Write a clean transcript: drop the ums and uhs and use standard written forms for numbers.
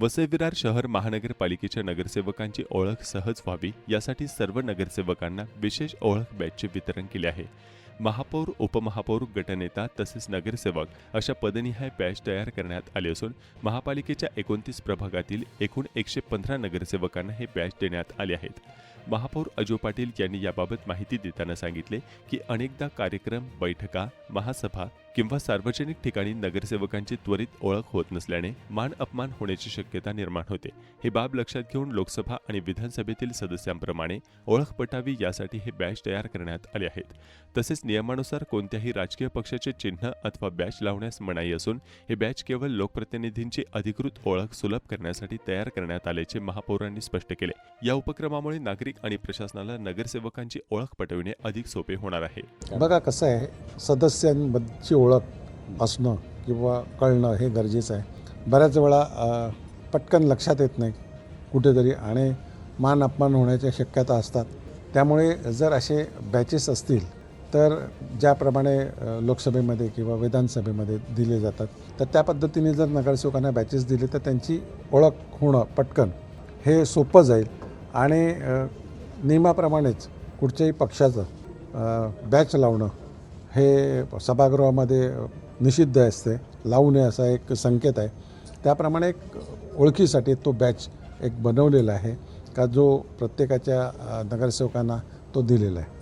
वसई विरार शहर महानगरपालिकेच्या नगरसेवकांची ओळख सहज व्हावी यासाठी सर्व नगरसेवकांना विशेष ओळख बॅचचे वितरण केले आहे। महापौर, उपमहापौर, गटनेता तसेच नगरसेवक अशा पदनिहाय बॅच तयार करण्यात आले असून महापालिकेच्या 29 प्रभागातील एकूण 115 नगरसेवकांना हे बॅच देण्यात आले आहेत। महापौर अजय पाटील यांनी याबाबत माहिती देताना सांगितले की अनेकदा कार्यक्रम, बैठका, महासभा किंवा सार्वजनिक ठिकाणी नगरसेवकांची त्वरित ओळख होत नसल्याने मान अपमान होण्याची शक्यता निर्माण होते। ही बाब लक्षात घेऊन लोकसभा आणि विधानसभेतील सदस्यांप्रमाणे ओळख पटावी यासाठी हे बॅच तयार करण्यात आले आहेत। तसेच नियमानुसार कोणत्याही राजकीय पक्षाचे चिन्ह अथवा बॅच लावण्यास मनाई असून हे बॅच केवळ लोकप्रतिनिधींची अधिकृत ओळख सुलभ करण्यासाठी तयार करण्यात आल्याचे महापौरांनी स्पष्ट केले। या उपक्रमामुळे नागरिक आणि प्रशासनाला नगरसेवकांची ओळख पटविणे अधिक सोपे होणार आहे। बघा कसं आहे, सदस्यांबद्दलची ओळख असणं किंवा कळणं हे गरजेचं आहे। बऱ्याच वेळा पटकन लक्षात येत नाही कुठेतरी आणि मान अपमान होण्याच्या शक्यता असतात। त्यामुळे जर असे बॅचेस असतील तर ज्याप्रमाणे लोकसभेमध्ये किंवा विधानसभेमध्ये दिले जातात तर त्या पद्धतीने जर नगरसेवकांना बॅचेस दिले तर त्यांची ओळख होणं पटकन हे सोपं जाईल आणि नियमाप्रमाणेच कुठच्याही पक्षाचं बॅच लावणं हे सभागृहामध्ये निषिद्ध असते, लावू नये असा एक संकेत आहे। त्याप्रमाणे एक ओळखीसाठी तो बॅच एक बनवलेला आहे का जो प्रत्येकाच्या नगरसेवकांना तो दिलेला आहे।